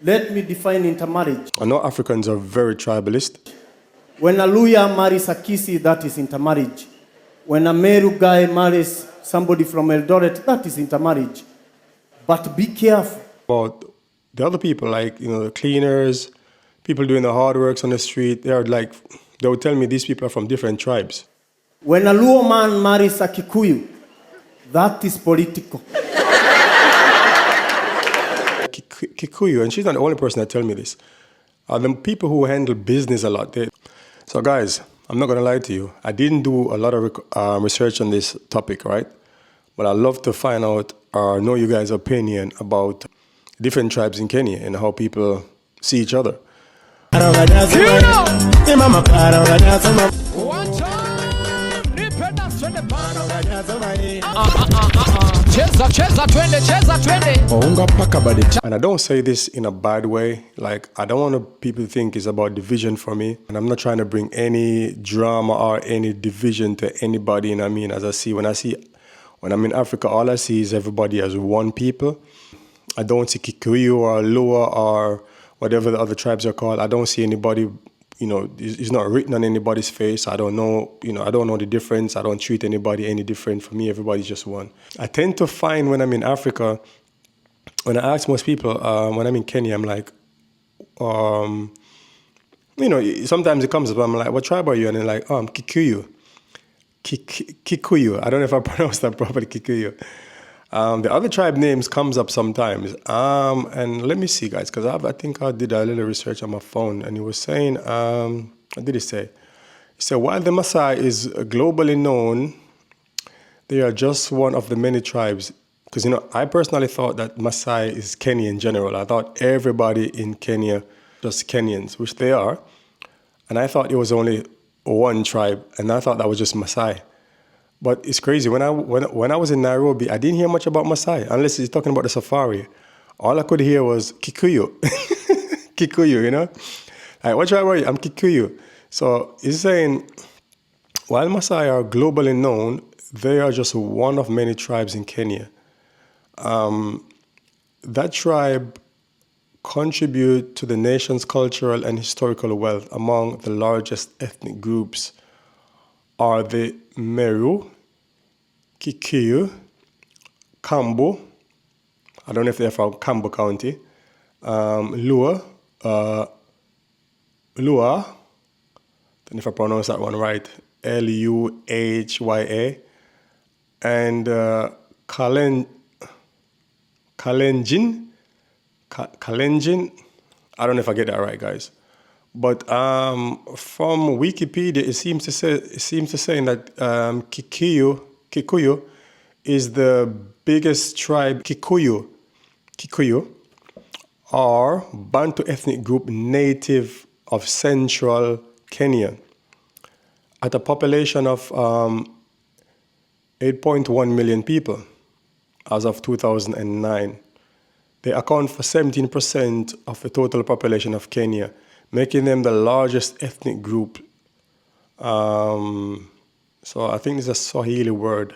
Let me define intermarriage. I know Africans are very tribalist. When a Luhya marries a Kisi, that is intermarriage. When a Meru guy marries somebody from Eldoret, that is intermarriage. But be careful. About the other people, like, the cleaners, people doing the hard works on the street, they would tell me these people are from different tribes. When a Luo man marries a Kikuyu, that is political. Kikuyu, and she's not the only person that tell me this, are the people who handle business a lot. So guys, I'm not going to lie to you. I didn't do a lot of research on this topic, right? But I'd love to find out or know you guys' opinion about different tribes in Kenya and how people see each other. And I don't say this in a bad way. Like, I don't want people to think it's about division for me. And I'm not trying to bring any drama or any division to anybody. And I mean, when I'm in Africa, all I see is everybody as one people. I don't see Kikuyu or Luo or whatever the other tribes are called. I don't see anybody, it's not written on anybody's face. I don't know, I don't know the difference. I don't treat anybody any different. For me, everybody's just one. I tend to find when I'm in Africa, when I ask most people, when I'm in Kenya, I'm like, sometimes it comes up, I'm like, what tribe are you? And they're like, I'm Kikuyu. Kikuyu. I don't know if I pronounced that properly, Kikuyu. The other tribe names comes up sometimes. And let me see, guys, because I think I did a little research on my phone, and he was saying, what did he say? He said, while the Maasai is globally known, they are just one of the many tribes. Because, I personally thought that Maasai is Kenya in general. I thought everybody in Kenya just Kenyans, which they are. And I thought it was only one tribe, and I thought that was just Maasai. But it's crazy. When I was in Nairobi, I didn't hear much about Maasai, unless he's talking about the safari. All I could hear was Kikuyu. Kikuyu, Like, what tribe are you? I'm Kikuyu. So he's saying, while Maasai are globally known, they are just one of many tribes in Kenya. That tribe contribute to the nation's cultural and historical wealth. Among the largest ethnic groups are the Meru, Kikuyu, Kamba, I don't know if they're from Kamba County, Luo, Luhya, I don't know if I pronounce that one right, Luhya, and Kalenjin, I don't know if I get that right, guys. But from Wikipedia, it seems to say that Kikuyu is the biggest tribe. Kikuyu are Bantu ethnic group native of central Kenya, at a population of 8.1 million people as of 2009. They account for 17% of the total population of Kenya, making them the largest ethnic group. So I think it's a Swahili word.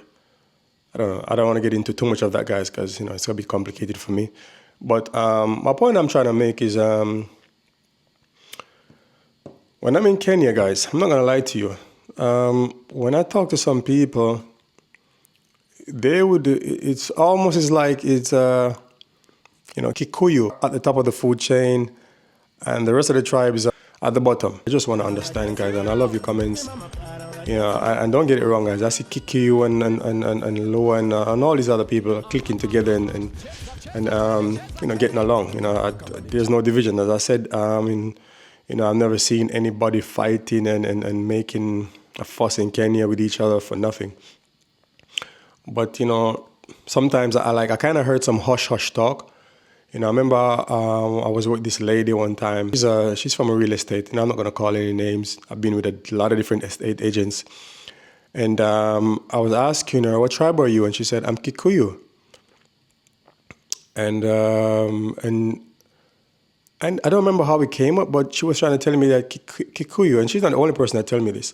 I don't know. I don't want to get into too much of that, guys, because it's going to be complicated for me. But my point I'm trying to make is when I'm in Kenya, guys, I'm not going to lie to you. When I talk to some people, it's almost as like it's Kikuyu at the top of the food chain, and the rest of the tribes are at the bottom. I just want to understand, guys, and I love your comments. And don't get it wrong, guys. I see Kikuyu and Luo and all these other people clicking together and getting along. There's no division. As I said, I've never seen anybody fighting and making a fuss in Kenya with each other for nothing. But sometimes I kind of heard some hush talk. I remember I was with this lady one time. She's from a real estate, and I'm not going to call any names. I've been with a lot of different estate agents. And I was asking her, what tribe are you? And she said, I'm Kikuyu. And I don't remember how it came up, but she was trying to tell me that Kikuyu, and she's not the only person that tell me this,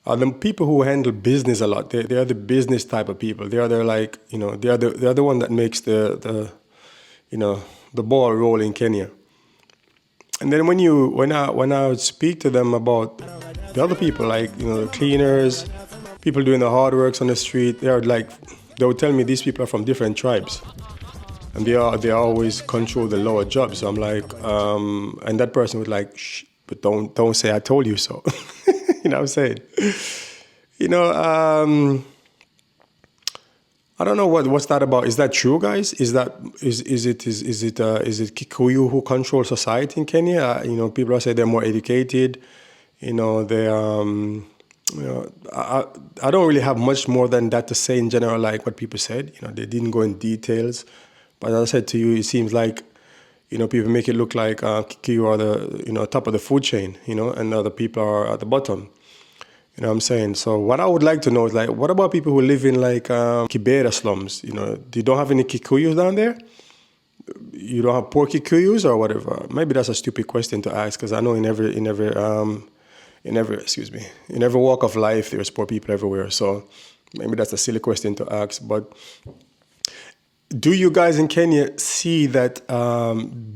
are the people who handle business a lot. They are the business type of people. They are the one that makes the ball roll in Kenya. And then when I speak to them about the other people, like, you know, the cleaners, people doing the hard works on the street, they would tell me these people are from different tribes, and they always control the lower jobs. So I'm like, and that person would like, shh, but don't say I told you so. You know what I'm saying? You know, I don't know what's that about. Is that true, guys? Is it Kikuyu who control society in Kenya? You know, people say they're more educated. You know, they you know, I don't really have much more than that to say in general, like what people said. You know, they didn't go in details, but as I said to you, it seems like, you know, people make it look like Kikuyu are the, you know, top of the food chain, you know, and other people are at the bottom. You know what I'm saying? So what I would like to know is, like, what about people who live in like Kibera slums? You know, you don't have any Kikuyus down there? You don't have poor Kikuyus or whatever? Maybe that's a stupid question to ask, because I know in every walk of life there's poor people everywhere. So maybe that's a silly question to ask. But do you guys in Kenya see that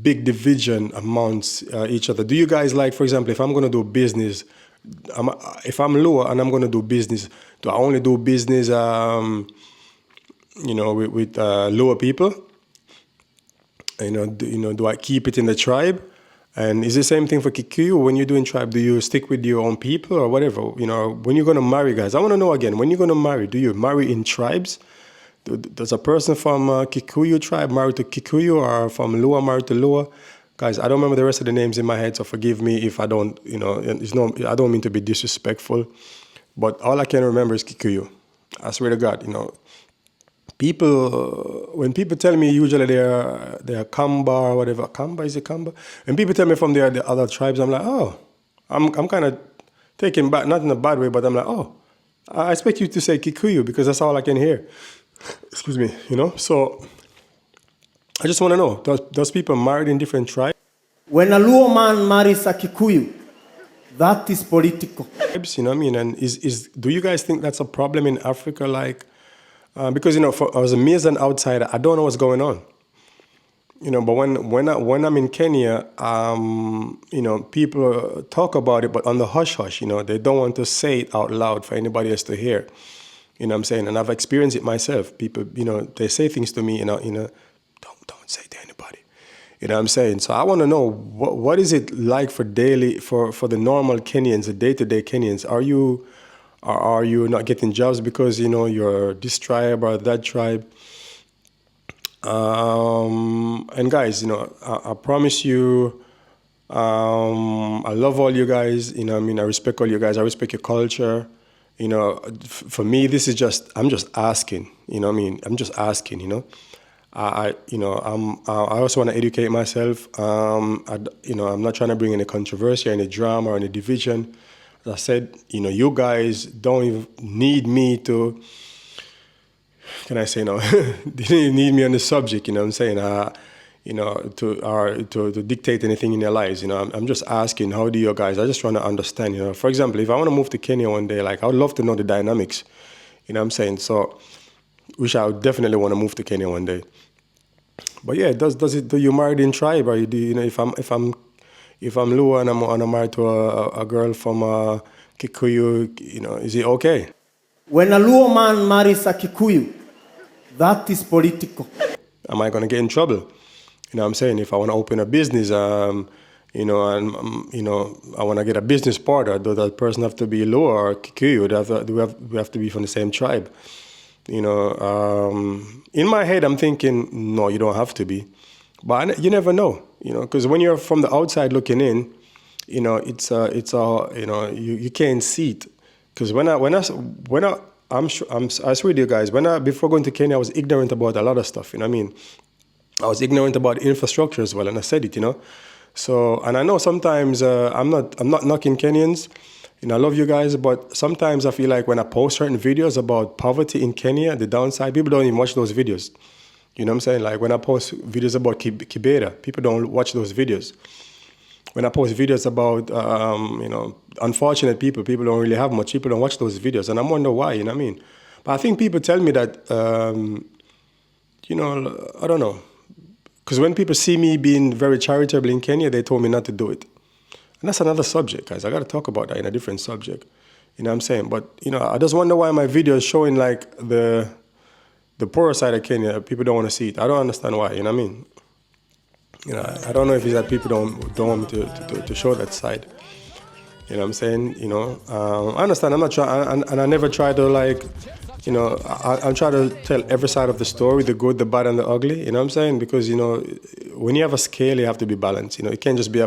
big division amongst each other? Do you guys, like, for example, if I'm going to do business, if I'm Luo and I'm going to do business, do I only do business, you know, with Luo people? Do I keep it in the tribe? And is the same thing for Kikuyu? When you're doing tribe, do you stick with your own people or whatever? You know, when you're going to marry, guys, I want to know again, when you're going to marry, do you marry in tribes? Does a person from Kikuyu tribe marry to Kikuyu, or from Luo marry to Luo? Guys, I don't remember the rest of the names in my head, so forgive me if I don't, you know, I don't mean to be disrespectful, but all I can remember is Kikuyu. I swear to God, you know. People, when people tell me, usually they're Kamba or whatever. Kamba, is it Kamba? When people tell me from the other tribes, I'm like, oh, I'm kind of taken back, not in a bad way, but I'm like, oh, I expect you to say Kikuyu because that's all I can hear. Excuse me, you know? So I just want to know, does people married in different tribes? When a Luo man marries a Kikuyu, that is political. You know what I mean? And do you guys think that's a problem in Africa? Like, because, you know, as me as an outsider, I don't know what's going on. You know, but when I'm in Kenya, you know, people talk about it, but on the hush-hush, you know, they don't want to say it out loud for anybody else to hear. You know what I'm saying? And I've experienced it myself. People, you know, they say things to me, don't say to anybody. You know what I'm saying? So I want to know, what is it like for the normal Kenyans, the day-to-day Kenyans? Are you not getting jobs because, you know, you're this tribe or that tribe? And guys, you know, I promise you, I love all you guys. You know what I mean? I respect all you guys. I respect your culture. You know, for me, this is I'm just asking. You know what I mean? I'm just asking, you know. I also want to educate myself. You know, I'm not trying to bring any controversy or any drama or any division. As I said, you know, you guys don't even need me to, can I say no? They didn't need me on the subject, you know what I'm saying? You know, to dictate anything in your lives. You know, I'm just asking, how do you guys? I just want to understand, you know. For example, if I want to move to Kenya one day, like, I would love to know the dynamics. You know what I'm saying? So, which I would definitely want to move to Kenya one day. But yeah, do you married in tribe, or you know, if I'm Luo and I'm married to a girl from Kikuyu, you know, is it okay? When a Luo man marries a Kikuyu, that is political. Am I going to get in trouble? You know what I'm saying? If I want to open a business, you know, and you know, I want to get a business partner, does that person have to be Luo or Kikuyu? Do we have to be from the same tribe? You know, in my head, I'm thinking, no, you don't have to be. But you never know, you know, because when you're from the outside looking in, you know, it's you know, you can't see it. Because I swear to you guys, before going to Kenya, I was ignorant about a lot of stuff. You know what I mean? I was ignorant about infrastructure as well, and I said it, you know. So, and I know sometimes I'm not knocking Kenyans. You know, I love you guys, but sometimes I feel like when I post certain videos about poverty in Kenya, the downside, people don't even watch those videos. You know what I'm saying? Like when I post videos about Kibera, people don't watch those videos. When I post videos about, you know, unfortunate people don't really have much. People don't watch those videos, and I wonder why, you know what I mean? But I think people tell me that, you know, I don't know, Because when people see me being very charitable in Kenya, they told me not to do it. And that's another subject, guys. I got to talk about that in a different subject. You know what I'm saying? But, you know, I just wonder why my videos showing like the poorer side of Kenya, people don't want to see it. I don't understand why, you know what I mean? You know, I don't know if it's that people don't want me to show that side. You know what I'm saying? You know, I understand. I'm not trying, and I never try to like, you know, I'm trying to tell every side of the story, the good, the bad, and the ugly. You know what I'm saying? Because, you know, when you have a scale, you have to be balanced. You know, it can't just be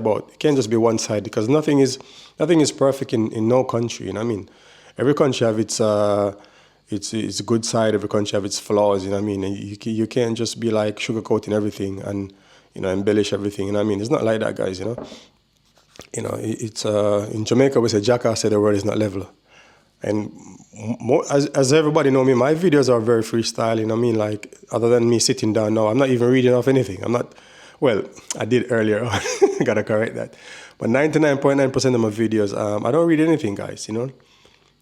one side, because nothing is perfect in no country. You know what I mean? Every country have its good side. Every country have its flaws. You know what I mean? And you can't just be like sugarcoating everything and, you know, embellish everything. You know what I mean? It's not like that, guys. You know. You know, it's in Jamaica we say jackass said the world is not level. And as everybody know me, my videos are very freestyle, you know what I mean? Like, other than me sitting down now, I'm not even reading off anything. I'm not, well, I did earlier on, gotta correct that. But 99.9% of my videos, I don't read anything, guys, you know?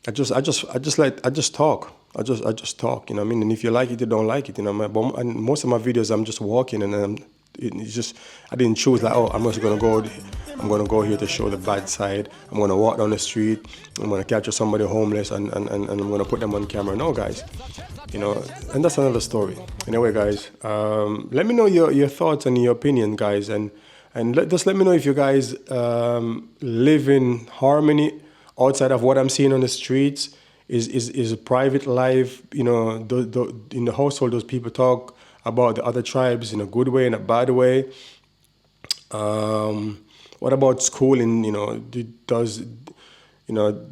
I just talk. I just talk, you know what I mean? And if you like it, you don't like it, you know? And most of my videos, I'm just walking, and it's just, I didn't choose like, oh, I'm gonna go here to show the bad side. I'm gonna walk down the street. I'm gonna capture somebody homeless and I'm gonna put them on camera. No, guys, you know, and that's another story. Anyway, guys, let me know your thoughts and your opinion, guys, and just let me know if you guys live in harmony outside of what I'm seeing on the streets. Is a private life, you know, in the household, those people talk about the other tribes in a good way, in a bad way. What about schooling? You know,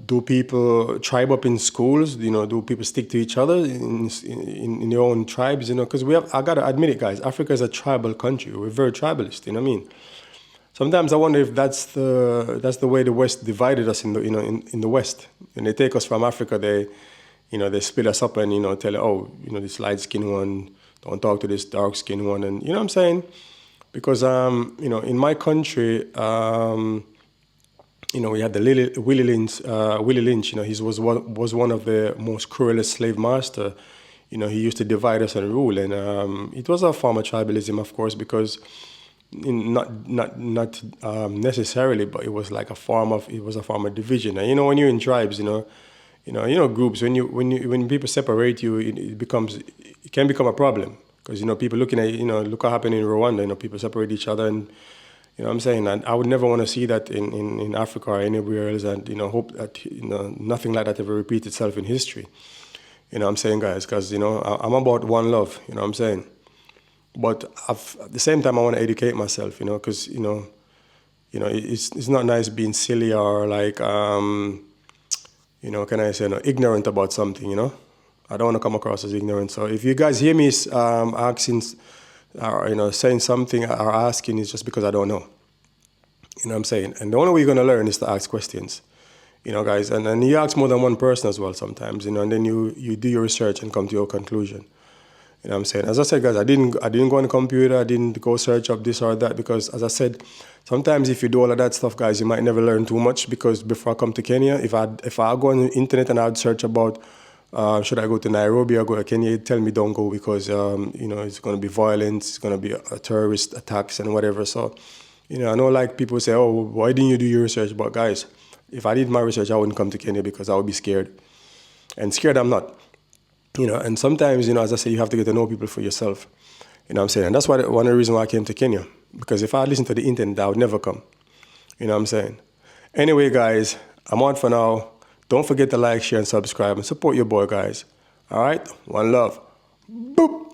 do people tribe up in schools? You know, do people stick to each other in their own tribes? You know, because I gotta admit it, guys. Africa is a tribal country. We're very tribalist. You know what I mean? Sometimes I wonder if that's the way the West divided us in the West. When they take us from Africa, they split us up and, you know, tell, oh, you know, this light skinned one, don't talk to this dark skinned one, and you know what I'm saying? Because you know, in my country, you know, we had the Willie Lynch. You know, he was one of the most cruelest slave master. You know, he used to divide us and rule, and it was a form of tribalism, of course, because not necessarily, but it was like a form of division. And you know, when you're in tribes, you know groups. When people separate you, it can become a problem, because you know, people looking at, you know, look what happened in Rwanda. You know, people separate each other, and you know what I'm saying. And I would never want to see that in Africa or anywhere else, and you know, hope that, you know, nothing like that ever repeats itself in history. You know what I'm saying, guys? Because, you know, I'm about one love. You know what I'm saying. But at the same time, I want to educate myself, you know, because, you know, it's not nice being silly or like, you know, can I say, ignorant about something, you know. I don't want to come across as ignorant. So if you guys hear me asking, or, you know, saying something or asking, it's just because I don't know. You know what I'm saying? And the only way you're going to learn is to ask questions, you know, guys. And then you ask more than one person as well sometimes, you know, and then you do your research and come to your conclusion. You know what I'm saying? As I said, guys, I didn't go on the computer. I didn't go search up this or that, because, as I said, sometimes if you do all of that stuff, guys, you might never learn too much. Because before I come to Kenya, if I go on the internet and I'd search about should I go to Nairobi or go to Kenya, you'd tell me don't go, because you know, it's going to be violence, it's going to be a terrorist attacks and whatever. So, you know, I know like people say, oh, why didn't you do your research? But guys, if I did my research, I wouldn't come to Kenya, because I would be scared, and scared I'm not. You know, and sometimes, you know, as I say, you have to get to know people for yourself. You know what I'm saying? And that's one of the reasons why I came to Kenya. Because if I listened to the internet, I would never come. You know what I'm saying? Anyway, guys, I'm out for now. Don't forget to like, share, and subscribe, and support your boy, guys. All right? One love. Boop.